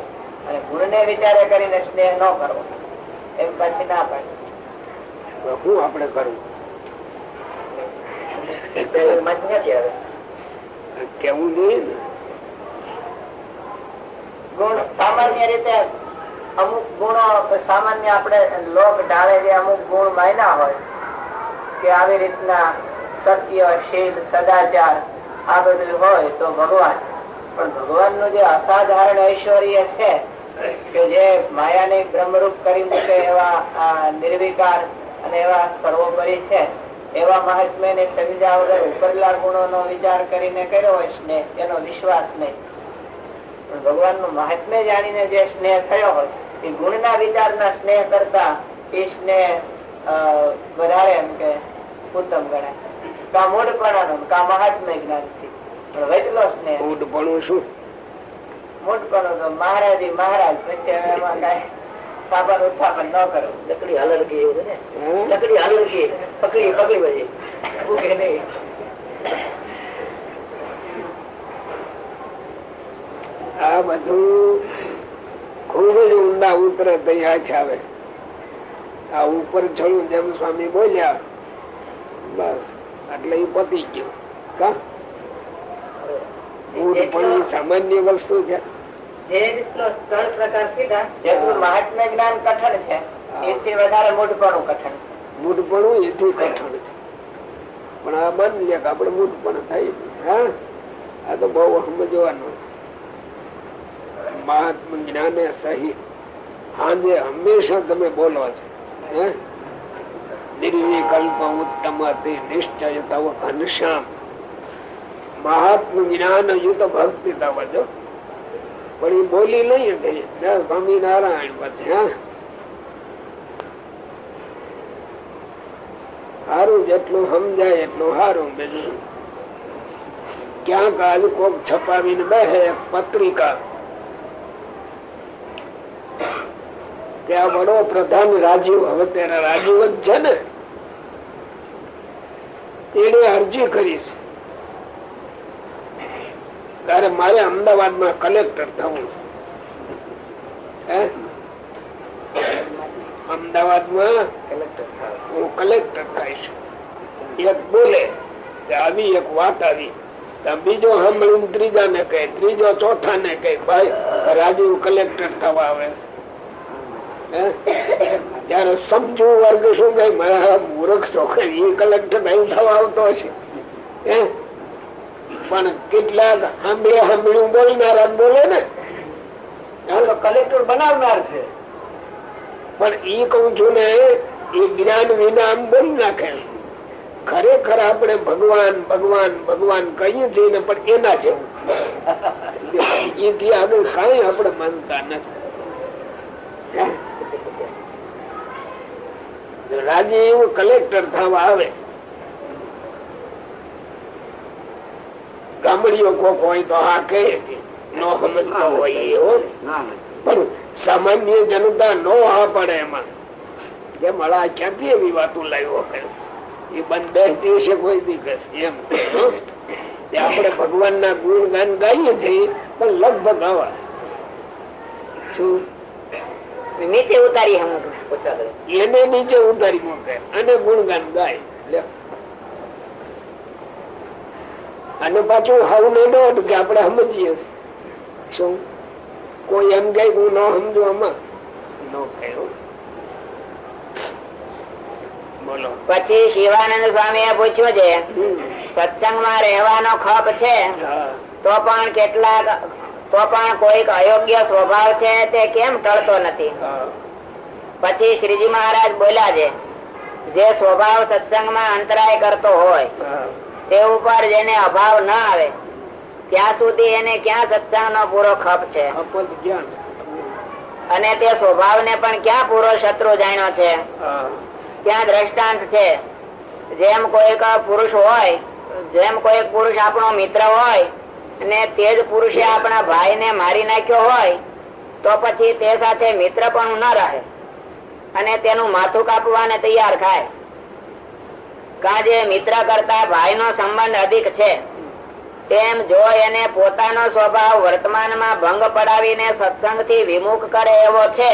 અને ગુણ ને વિચારે કરીને સ્નેહ ન કરવો એમ પછી ના પાડે. શું આપણે કરવું કેવું જોઈએ ને. ગુણ સામાન્ય રીતે અમુક ગુણો સામાન્ય આપણે લોક ડાળે જે અમુક ગુણ માન્યા હોય કે આવી રીતના સત્ય, શીલ, સદાચાર આ બધું હોય તો ભગવાન. પણ ભગવાન નું જે અસાધારણ ઐશ્વર્ય છે કે જે માયાને બ્રહ્મરૂપ કરી મૂકે એવા નિર્વિકાર અને એવા સર્વોપરી છે, એવા મહાત્મ્ય ને સમજ્યા વગર ઉપરલા ગુણો નો વિચાર કરીને કર્યો હોય સ્નેહ, એનો વિશ્વાસ નહીં. ભગવાન નું મહાત્મ્ય જાણીને જે સ્નેહ થયો હોય એ ગુણના વિચારના સ્નેહ કરતા એ સ્નેહ વધારે એમ કે ઉત્તમ ગણાય. કા મૂળપણાનો કા મહાત્મ્ય જ્ઞાન થી. પણ વચલો સ્નેહ મૂળપણું શું? મૂળપણું તો મહારાજી મહારાજ પછી એમાં કઈ સ્થાપન ઉત્થાપન ન કરવું. લકડી હલડકી એવું ને, લકડી હલડકી પકડી પકડી બધી ઉગે નહીં. આ બધું ખૂબ જ ઊંડા ઉતરે તૈયાર આવે. આ ઉપર ચડું જેમ સ્વામી બોલ્યા બસ એટલે એ પતી ગયું. કા મૂળ સામાન્ય વસ્તુ છે. જે રીતનો 3 પ્રકાર કીધા જેટલું મહાત્મ્ય જ્ઞાન કઠણ છે એથી વધારે મૂઢપણું કઠણ છે. મૂઢપણું એથી કઠણ છે. પણ આ માની લે કે આપડે મૂઢપણ થઈ. હા આ તો બહુ સમજવાનું. મહાત્મા જ્ઞાને સહિત આજે હંમેશા તમે બોલો છો નિર્વિકલ્પ ઉત્તમ અતિ નિશ્ચય તવ ઘનશ્યામ મહાત્મા જ્ઞાન યુત ભક્તિ તવ જો. પણ એ બોલી નહીં હતી સ્વામિનારાયણ પછી. સારું જેટલું સમજાય એટલું સારું. બીજું ક્યાંક આજ કોક છપાવીને બેસે એક પત્રિકા ત્યાં વડો પ્રધાન રાજીવ, હવે તેના રાજીવ જ છે ને, એને અરજી કરી છે ત્યારે મારે અમદાવાદમાં કલેક્ટર થવું. અમદાવાદમાં હું કલેક્ટર થઈશ. એક બોલે આવી એક વાત આવી, બીજો સાંભળીને ત્રીજા ને કહે, ત્રીજો ચોથા ને કહે ભાઈ રાજીવ કલેક્ટર થવા આવે. ત્યારે સમજુ વર્ગ શું કઈ મારા મૂર્ખ છોકરી એ કલેક્ટર અહીં થવા આવતો હશે. પણ કેટલાક સાંભળ્યું બોલનારા બોલે ને કલેક્ટર બનાવનાર છે. પણ ઈ કઉ છું ને એ જ્ઞાન વિના આમ બોલી નાખે. ખરેખર આપણે ભગવાન ભગવાન ભગવાન કહીએ છીએ ને, પણ એના જેવું એથી આગળ કઈ આપણે માનતા નથી. રાજે એવું કલેક્ટર થવા આવે, ગામડીઓ કોક હોય તો હા કહે છે, નો સમજતો હોય એવો. પણ સામાન્ય જનતા નો હા પડે એમાં, કે મળા ક્યાંથી એવી વાતો લાવ્યો કરે, એ બંધ બેસતી હશે કોઈ દિવસ એમ. આપણે ભગવાન ના ગુણગાન ગાઈએ છીએ, પણ લગભગ આવા શું નીચે ઉતારી એને નીચે ઉતારી મૂકે અને ગુણગાન ગાય. અને પાછું હાવ ને કે આપણે સમજીએ શું, કોઈ એમ કઈ હું ન સમજુ આમાં ન કહ્યું. બોલો. પછી શિવાનંદ સ્વામી એ પૂછ્યું છે, સત્સંગમાં રહેવાનો ખપ છે, તો પણ કોઈક અયોગ્ય સ્વભાવ છે તે કેમ ટળતો નથી? પછી શ્રીજી મહારાજ બોલ્યા છે, જે સ્વભાવ સત્સંગમાં અંતરાય કરતો હોય તે ઉપર જેને અભાવ ન આવે ત્યાં સુધી એને ક્યાં સત્સંગ નો પૂરો ખપ છે? અને તે સ્વભાવ ને પણ ક્યાં પૂરો શત્રુ જાણ્યો છે? ત્યાં દ્રષ્ટાંત છે, જેમ કોઈક પુરુષ હોય, જેમ કોઈક પુરુષ આપણો મિત્ર હોય અને તે જ પુરુષે આપણા ભાઈ ને મારી નાખ્યો હોય, તો પછી તે સાથે મિત્ર પણ ન રહે અને તેનું માથું કાપવાને તૈયાર થાય. કા જે મિત્ર કરતા ભાઈ નો સંબંધ અધિક છે, તેમ જો એને પોતાનો સ્વભાવ વર્તમાનમાં ભંગ પડાવીને સત્સંગ થી વિમુખ કરે એવો છે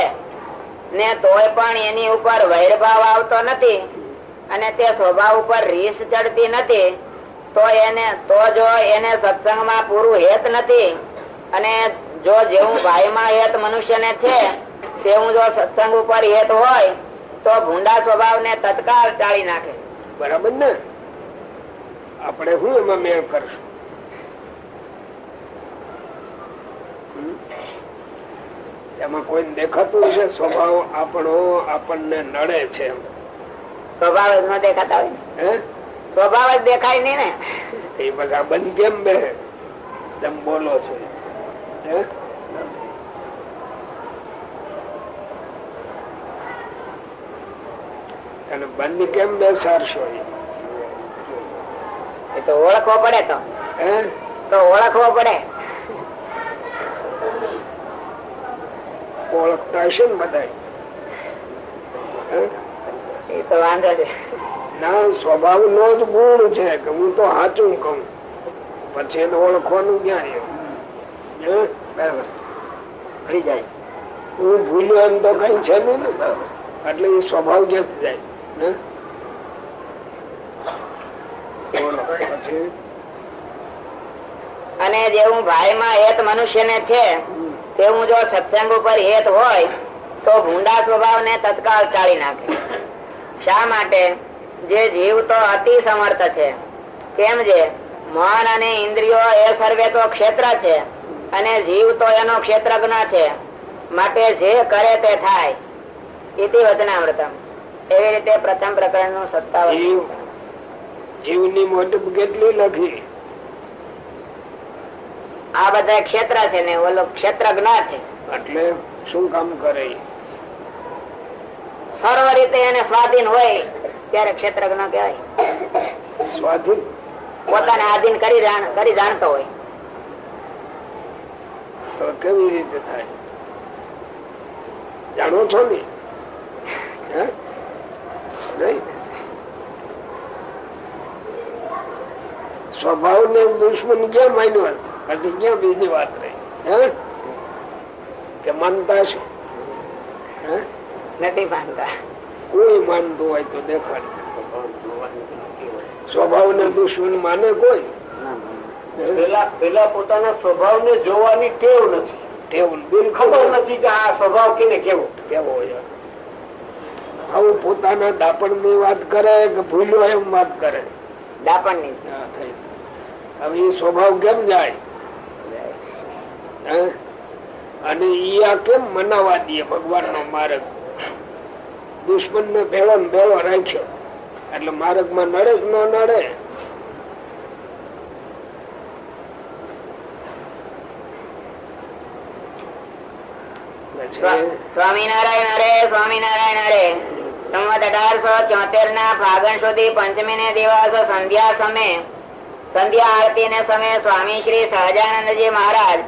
ને તોય પણ એની ઉપર વૈરભાવ આવતો નથી અને તે સ્વભાવ ઉપર રીસ ચડતી નથી, તો જો એને સત્સંગમાં પૂરું હેત નથી. અને જો જેવું ભાઈમાં હેત મનુષ્યને છે તેવું જો સત્સંગ ઉપર હેત હોય તો ભૂંડા સ્વભાવ ને તત્કાળ ટાળી નાખે. બરાબર ને? આપણે શું એમાં મેળ કરશું? એમાં કોઈ દેખાતું હશે સ્વભાવ આપણો આપણને નડે છે? સ્વભાવ જ ન દેખાતા હોય, સ્વભાવ જ દેખાય નઈ ને, એ બધા બંધ કેમ બે તેમ બોલો છો? અને બંધ કેમ બેસાડશો? એ તો ઓળખવો પડે, તો ઓળખવો પડે. ઓળખતા હશે ને બધા? એ તો વાંધો છે ના, સ્વભાવ નો જ ગુણ છે કે હું તો સાચું કઉ, પછી એને ઓળખવાનું ક્યાં? બરાબર થઈ જાય. હું ભૂલ્યો એમ તો કઈ છે નઈ ને, એટલે એ સ્વભાવ જ જાય. અને જેવું ભાઈ માં હેત મનુષ્ય ને છે તેવું જો સત્સંગ ઉપર હેત હોય તો ભૂંડા સ્વભાવ ને તત્કાળ ટાળી નાખે. શા માટે? જે જીવ તો અતિ સમર્થ છે, કેમ જે મન અને ઇન્દ્રિયો એ સર્વે તો ક્ષેત્ર છે અને જીવ તો એનો ક્ષેત્રજ્ઞ છે, માટે જે કરે તે થાય. ઇતિ વચનામૃતમ. એવી રીતે પ્રથમ પ્રકરણ નું 57. જીવની મોટપ કેટલી લખી? આ બધા ક્ષેત્ર છે ને ઓલો ક્ષેત્રજ્ઞ છે. એટલે શું કામ કરે? સર્વ રીતે એને સ્વાધીન હોય ત્યારે ક્ષેત્રજ્ઞ કહેવાય. સ્વાધીન પોતાને આધીન કરી જાણતો હોય તો કેવી રીતે થાય? જાણો છો ને? સ્વભાવ ને દુશ્મન ક્યાં માન્યો? હજી ક્યાં બીજી વાત રહી કે માનતા છે? નથી માનતા. કોઈ માનતું હોય તો દેખાડ. સ્વભાવ ને દુશ્મન માને કોઈ? પેલા પોતાના સ્વભાવ ને જોવાની ટેવ નથી. ખબર નથી કે આ સ્વભાવ કેને કેવો હોય. આવું પોતાના દાપણ ની વાત કરે કે ભૂલ્યો એમ વાત કરે? દાપણ ની. હવે એ સ્વભાવ કેમ જાય? અને ઈ આ કેમ મનાવા દે ભગવાન નો માર્ગ? દુશ્મન ને ભેળો રાખ્યો એટલે માર્ગમાં નડે જ ન નડે. સ્વામિનારાયણ હરે, સ્વામિનારાયણ હરે. સંવત 1874 ના ફાગણ સુધી પંચમી ને દિવસ સંધ્યા સમયે સંધ્યા આરતી ને સમયે સ્વામી શ્રી સહજાનંદજી મહારાજ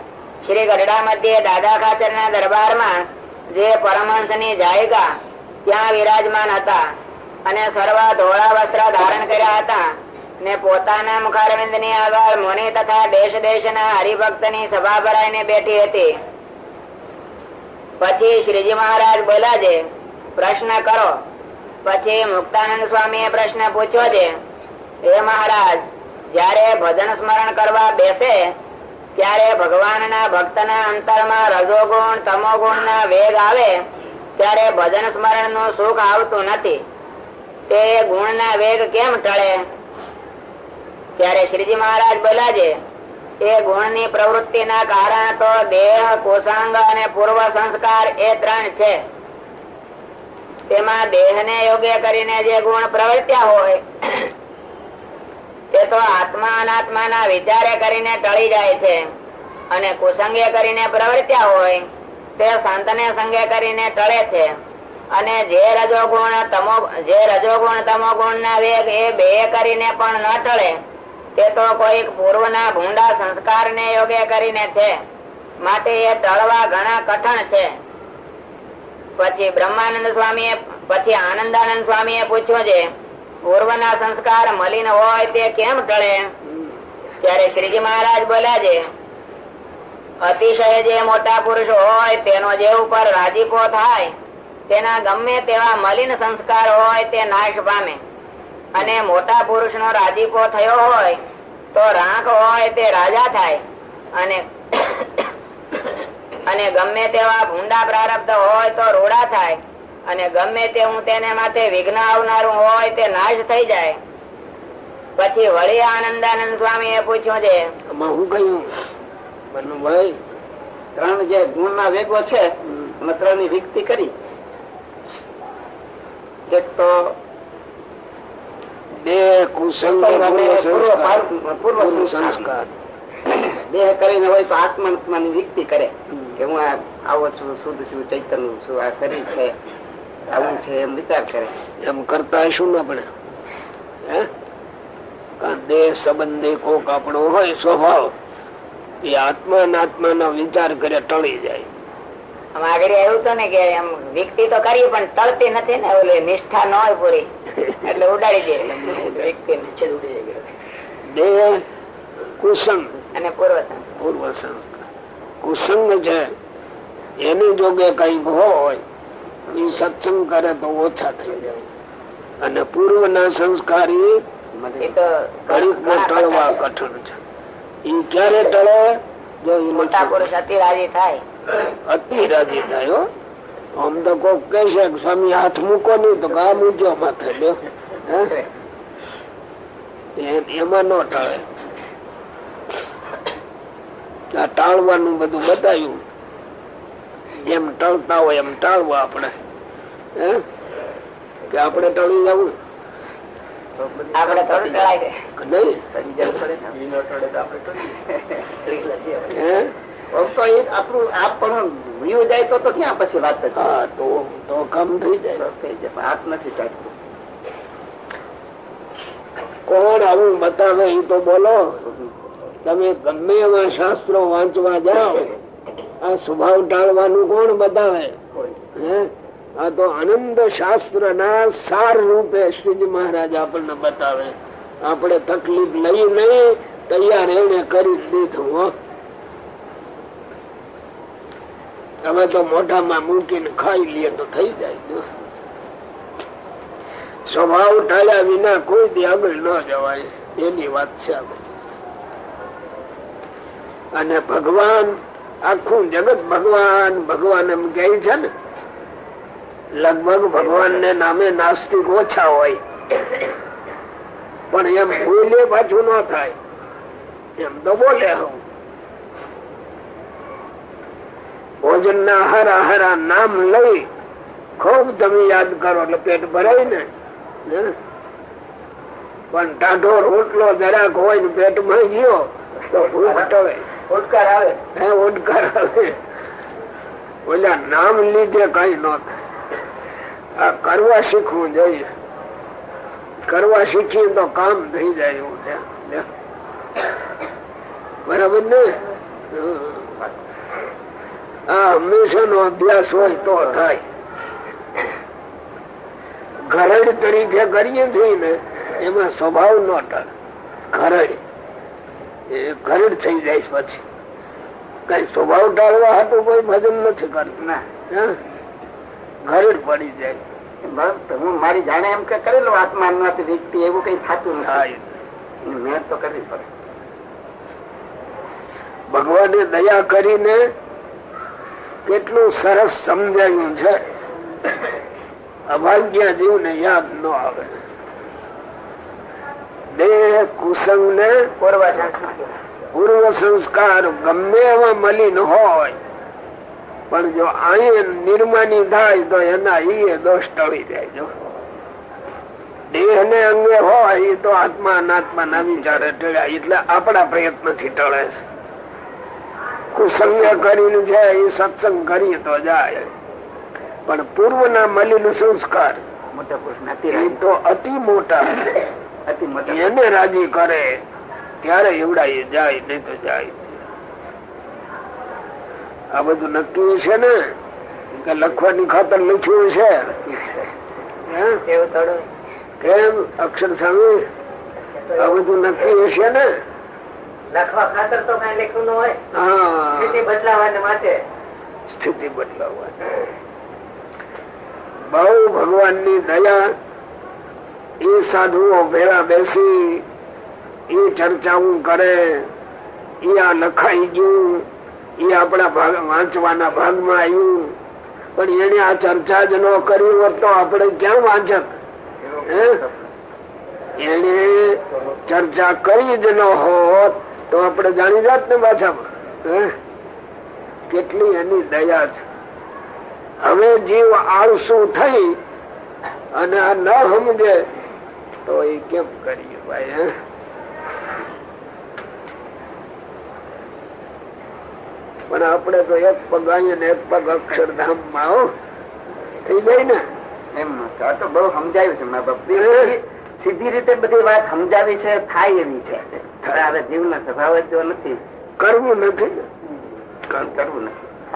શ્રી ગઢડા મધ્યે દાદા ખાચર ના દરબારમાં જે પરમહંસ ની જાયગા ત્યાં વિરાજમાન હતા અને સર્વ ધોળા વસ્ત્ર ધારણ કર્યા હતા ને પોતાના મુખારવિંદ ની આગળ મુનિ તથા દેશ દેશ ના હરિભક્ત ની સભા ભરાઈને બેઠી હતી. પછી શ્રીજી મહારાજ બોલ્યા છે, પ્રશ્ન કરો. પછી મુક્તાનંદ સ્વામી પ્રશ્ન પૂછ્યો છે, હે મહારાજ, જયારે ભજન સ્મરણ કરવા બેસે ત્યારે ભગવાનના ભક્તના અંતરમાં રજોગુણ તમોગુણ ના વેગ આવે ત્યારે ભજન સ્મરણ નું સુખ આવતું નથી. તે ગુણ ના વેગ કેમ ટળે? ત્યારે શ્રીજી મહારાજ બોલ્યા છે, એ ગુણ ની પ્રવૃત્તિ ના કારણ તો દેહ, કોષાંગ અને પૂર્વ સંસ્કાર એ 3 છે. તેમાં દેહ ને યોગ્ય કરીને જે ગુણ પ્રવર્ત્યા હોય તે તો આત્મા અનાત્મા ના વિચારે કરીને ટળી જાય છે, અને કુસંગે કરીને પ્રવર્ત્યા હોય તે સંતને સંગે કરીને ટળે છે. અને જે રજોગુણ તમોગુણ ના વેગ એ 2 કરીને પણ ન ટળે તે તો કોઈક પૂર્વના ભૂંડા સંસ્કાર ને યોગ્ય કરીને છે, માટે એ ટળવા ઘણા કઠણ છે. પછી બ્રહ્માનંદ સ્વામી પછી આનંદાનંદ સ્વામી એ પૂછ્યું છે, પૂર્વના સંસ્કાર મલિન હોય તે કેમ ટળે? ત્યારે શ્રીજી મહારાજ બોલ્યા છે, અતિશય જે મોટા પુરુષ હોય તેનો જે ઉપર રાજીપો થાય તેના ગમે તેવા મલિન સંસ્કાર હોય તે નાશ પામે, અને મોટા પુરુષ નો રાજીપો થયો હોય તો રાખ હોય તે રાજા થાય, અને ગમે તેવા ભૂંડા પ્રારબ્ધ હોય તો રૂડા થાય, અને ગમે તે હું તેને માથે વિઘ્ન આવનારું હોય તે નાશ થઈ જાય. પછી વળી આનંદાનંદ સ્વામી એ પૂછ્યું છે, હું કહ્યું ભાઈ 3 જે ગુણ ના વેગો છે 3 ની વિકતિ કરી. એક તો દેહ, કુસંગ, પૂર્વ સંસ્કાર. દેહ કરીને હોય તો આત્મા ની વિકતિ કરે કે હું આવો છું, શુદ્ધ છું, ચૈતન્ય છું, આ શરીર છે, આવું છે, એમ વિચાર કરે. એમ કરતા શું ના પડે? દેહ સંબંધી કોક આપણો હોય સ્વભાવ, એ આત્મા અનાત્મા નો વિચાર કરે ટળી જાય. આગળ એવું તો ને કે એમ વિકતિ તો કરી પણ ટળતી નથી ને, ઓલી નિષ્ઠા ન હોય પૂરી એટલે ઉડાડી દે વિકતિ. દેહ, કુસંગ અને પૂર્વ સંસ્કાર. કુસંગ છે એની જોગે કઈક હોય એ સત્સંગ કરે તો ઓછા થઈ જાય, અને પૂર્વ ના સંસ્કાર ટળવા કઠણ છે. એ ક્યારે ટળે? જો મોટા પુરુષ અતિ રાજી થાય. અતિ રાજી થાય. આમ તો કોક કહે છે સ્વામી હાથ મૂકો નહી તો આ મૂક્યો માથે લ્યો, એમાં ન ટળે. આ ટાળવાનું બધું બતાવ્યું, જેમ ટળતા હોય એમ ટાળવા આપણે. કે આપણે ટળી જવું? આપણે થોડું ટળાય જાય તો ક્યાં પછી વાત તો કામ થઈ જાય. હાથ નથી ચાલતું. કોણ આવું બતાવે એ તો બોલો. તમે ગમે એવા શાસ્ત્રો વાંચવા જાઓ, આ સ્વભાવ ટાળવાનું કોણ બતાવે? આ તો આનંદ શાસ્ત્ર ના સાર રૂપે શ્રીજી મહારાજ આપણને બતાવે. આપણે તકલીફ લઈ નહીં, તૈયાર એને કરી દીધું. હવે તો મોઢામાં મૂકીને ખાઈ લઈએ તો થઈ જાય. સ્વભાવ ટાળ્યા વિના કોઈ દી આગળ ન જવાય, એની વાત છે. અને ભગવાન, આખું જગત ભગવાન ભગવાન એમ કહે છે ને. લગભગ ભગવાન ને નામે નાસ્તિક ઓછા હોય, પણ એમ બોલે પાછું ન થાય, એમ તો બોલે. ભોજન ના હારા હારા નામ લઈ ખૂબ તમે યાદ કરો એટલે પેટ ભરાય ને. પણ ટાઢો રોટલો જરાક હોય ને પેટમાં ગયો તો ભૂખ ટળે, ઓડકાર આવે. હે ઓડકાર આવે. ઓલા નામ લીધે કઈ ન થાય. આ કરવા શીખવું જોઈએ. કરવા શીખીએ તો કામ થઈ જાય એવું છે. બરાબર ને? આ હંમેશા નો અભ્યાસ હોય તો થાય. ઘરડ તરીકે કરીએ છીએ ને એમાં સ્વભાવ ન ટળે. ઘરડ એ ઘરડ થઈ જાય પછી કઈ સ્વભાવ ટાળવા હાટું કોઈ ભજન નથી કરતું. ઘરડ પડી જાય. હું મારી જાણે એમ કે કરેલો આત્મા વ્યક્તિ એવું કઈ થતું નથી. મેં તો કરવી પડે. ભગવાને દયા કરીને કેટલું સરસ સમજાયું છે. અભાગ્ય જીવને યાદ ન આવે. દેહ કુસંગ ને પૂર્વ સંસ્કાર ગમે એવા મલિન હોય પણ જો અહીં નિર્માની થાય તો એના ઈ દોષ ટળી જાય. જો દેહ ને અંગે હોય એ તો આત્મા અનાત્મા ના વિચારે ટળ્યા એટલે આપણા પ્રયત્ન થી ટળે છે. કુસંગ કરીને છે એ સત્સંગ કરીએ તો જાય પણ પૂર્વના મલિન સંસ્કાર એ તો અતિ મોટા એને રાજી કરે ત્યારે એવડા એ જાય નહી તો જાય. આ બધું નક્કી છે ને કે લખવાની ખાતર લખ્યું છે કેમ અક્ષર સ્વામી? આ બધું નક્કી હશે ને? લખવા ખાતર તો કઈ લખ્યું ન હોય. સ્થિતિ બદલાવા માટે. સ્થિતિ બદલાવા બહુ ભગવાન ની દયા. એ સાધુઓ ભેળા બેસી એ ચર્ચાઓ કરે. એ આ લખાઈ ગયું એ આપણા વાંચવાના ભાગમાં આવ્યું પણ એને આ ચર્ચા જ ન કરી હોત તો આપણે ક્યાં વાંચત? એને ચર્ચા કરી જ ન હોત તો આપણે જાણી જાત ને પાછામાં. કેટલી એની દયા છે. હવે જીવ આળસુ થઈ અને આ ન સમજે તો એ કેમ કરીએ ભાઈ? પણ આપણે તો એક પગ અહીંયા ને એક પગ અક્ષરધામ માં થઈ જાય ને. એમ તો બહુ સમજાવ્યું છે મારા બાપ. સીધી રીતે બધી વાત સમજાવી છે, થાય એવી છે. હવે જીવનો સ્વભાવ જ નથી. કરવું નથી, કરવું નથી.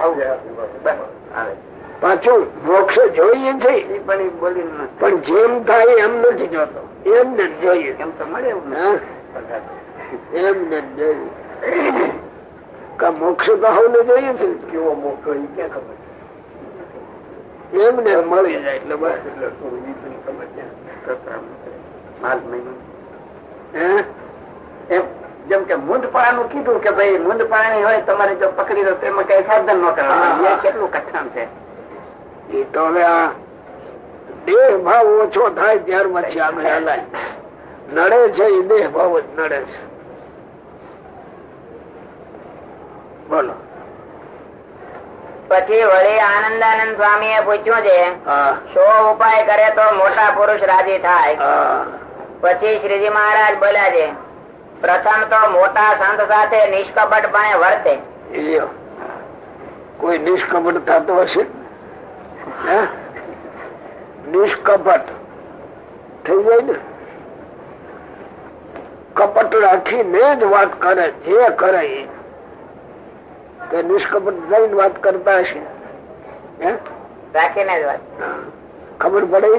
પાછું મોક્ષ જોઈએ છે પણ જેમ થાય એમ નથી જોતો. એમને જોઈએ એમ તો મળે એવું એમને જોઈએ. મોક્ષ તો હવે જોઈએ છે. કેવો મોક્ષ હોય ક્યાં ખબર? એમને મળી જાય એટલે બસ. જેમ કે મૂંઢપણાનું કીધું કે ભાઈ મૂંઢપણાની હોય તમારે જો પકડી દો તેમાં કઈ સાધન ન કરવાનું. એ કેટલું કઠણ છે. એ તો હવે આ દેહ ભાવ ઓછો થાય ત્યાર પછી આગળ હલાય. નડે છે એ દેહ ભાવ જ નડે છે. બોલો. પછી વળી આનંદાનંદ સ્વામી એ પૂછ્યું છે શો ઉપાય કરે તો મોટા પુરુષ રાજી થાય? પછી શ્રીજી મહારાજ બોલ્યા છે પ્રથમ તો મોટા સંત સાથે નિષ્કપટપણે વર્તે. કોઈ નિષ્કપટ થતો હશે? નિષ્કપટ થઈ જાય ને. કપટ રાખીને જ વાત કરે જે કરે એ. કે નિષ્કપટ થઈને વાત કરતા હશે રાખીને જ વાત ખબર પડે.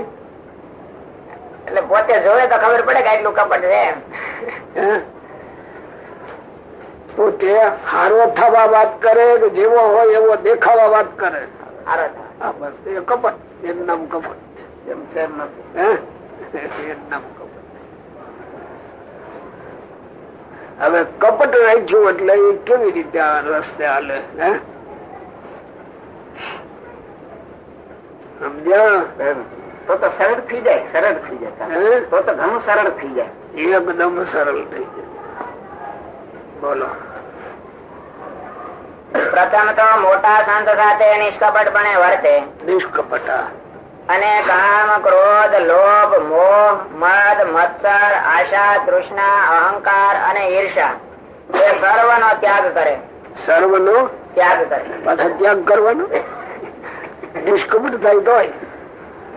એટલે પોતે જોવે તો ખબર પડે કે એટલું કપટ છે. પોતે હારો થવા વાત કરે કે જેવો હોય એવો દેખાવા વાત કરે. બસ એ કપટ. એનું નામ કપટ. એમ છે એમ નથી. એનું નામ કપટ. હવે કપટ રાખ્યું એટલે એ કેવી રીતે રસ્તે હાલે? સમજ્યા? તો સરળ થઈ જાય. સરળ થઈ જાય તો ઘણું સરળ થઈ જાય. એકદમ સરળ થઈ જાય. બોલો. પ્રથમ તો મોટા સંત સાથે નિષ્કપટપણે વર્તે. નિષ્કપટા અને કામ, ક્રોધ, લોભ, મોહ, મદ, મત્સર, આશા, તૃષ્ણા, અહંકાર અને ઈર્ષા એ સર્વનો ત્યાગ કરે. સર્વનો ત્યાગ કરે. પાછા ત્યાગ કરવાનો નિષ્કપટ થાય તો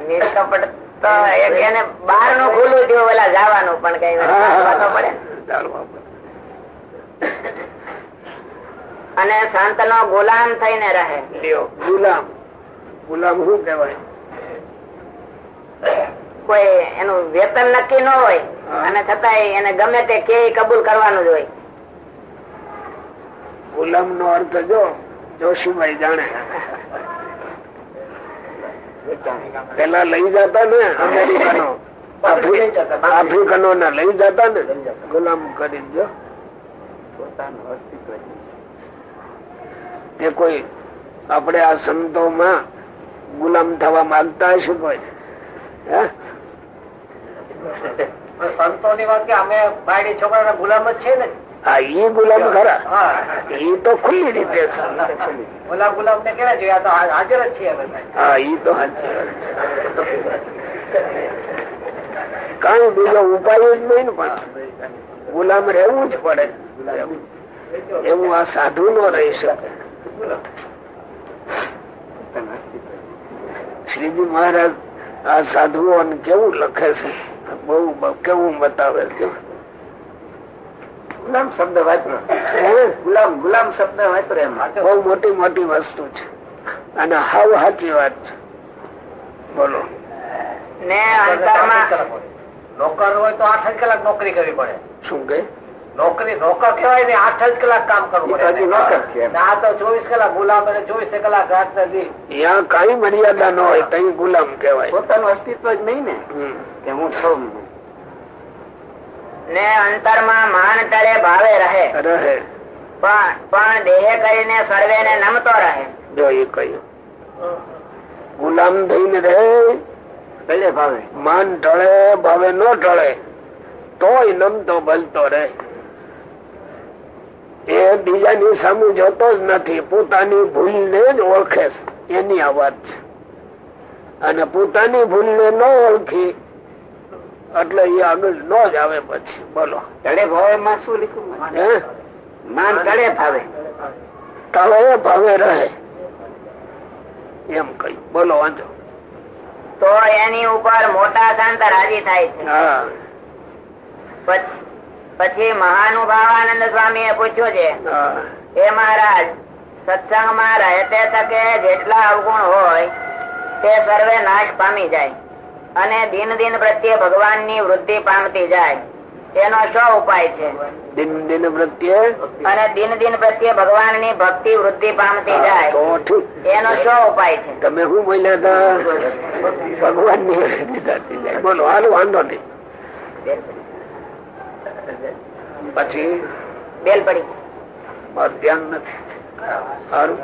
નિષ્કપટ તો એને બહાર નું ખુલ્લું થયું પેલા જવાનું પણ કઈ પડે. અને સંત નો ગુલામ થઈને રહે. ગુલામ ગુલામ શું કહેવાય? કોઈ એનું વેતન નક્કી ન હોય અને છતાંય એને ગમે તે કે કબૂલ કરવાનું જ હોય. ગુલામ નો અર્થ જો જોશીભાઈ જાણે. પેલા લઈ જતા ને અમેરિકનો આફ્રિકનો ના લઈ જતા ને ગુલામ કરી દો. તે કોઈ આપણે આ સંતો માં ગુલામ થવા માંગતા હશે કોઈ? સંતો ની વાત કે અમે બાયડી છોકરા ગુલામ જ છે ને. હા, ઈ ગુલામ ખરા. ઈ તો ખુલ્લી રીતે છે. ગુલામ ને કેવા જોઈએ? આ તો હાજર જ છીએ. હા, ઈ તો હાજર છે. કઈ બીજો ઉપાય જ નહીં ને. પણ ગુલામ રહેવું જ પડે. એવું આ સાધુ નો રહી શકે. શ્રીજી મહારાજ આ સાધુઓ કેવું લખે છે, બહુ કેવું બતાવે છે. ગુલામ શબ્દ વાપરો. ગુલામ શબ્દ વાપરો. એમ બહુ મોટી મોટી વસ્તુ છે અને હાવ સાચી વાત છે. બોલો. ને અંતરમાં નોકર હોય તો 8 કલાક નોકરી કરવી પડે. શું કે નોકરી નોકર કહેવાય ને 8 કલાક કામ કરવું પડે. આ તો 24 કલાક ગુલામ અને 24 કલાક રાત નથી. ત્યાં કઈ મર્યાદા ન હોય તઈ ગુલામ કહેવાય. પોતાનું અસ્તિત્વ જ નહીં ને કે હું છું. ને અંતરમાં માન ટળે ભાવે રહે પણ દેહ કરીને સર્વે ને નમતો રહે. જો એ કહ્યું ગુલામ થઈને રહે ટળે ભાવે. માન ટળે ભાવે ન ટળે તોય નમતો ભલતો રહે. એ બીજાની સામે જોતો જ નથી, પોતાની ભૂલને જ ઓળખે છે. એની આ વાત છે. અને પોતાની ભૂલને ન ઓળખી એટલે એ આગળ ન જ આવે. પછી બોલો. ટળે ભાવે માં શું લીધું? માન ટળે ભાવે. ટળે ભાવે રહે એમ કહ્યું. બોલો વાંચો. તો એની ઉપર મોટા સંત રાજી થાય છે. હા. પછી મહાનુભાવાનંદ સ્વામી એ પૂછ્યું છે, એ મહારાજ સત્સંગમાં રહેતે તકે જેટલા અવગુણ હોય તે સર્વે નાશ પામી જાય અને દિન દિન પ્રત્યે ભગવાન ની વૃદ્ધિ પામતી જાય, એનો શો ઉપાય છે? દિન દિન પ્રત્યે અને દિન દિન પ્રત્યે ભગવાન ની ભક્તિ વૃદ્ધિ પામતી જાય એનો શો ઉપાય છે? તમે શું બોલ્યા હતા? ભગવાન ની વૃદ્ધિ થતી જાય. બોલો. હાલ વાંધો નહીં. પછી બેલ પડી. ધ્યાન નથી. સારું.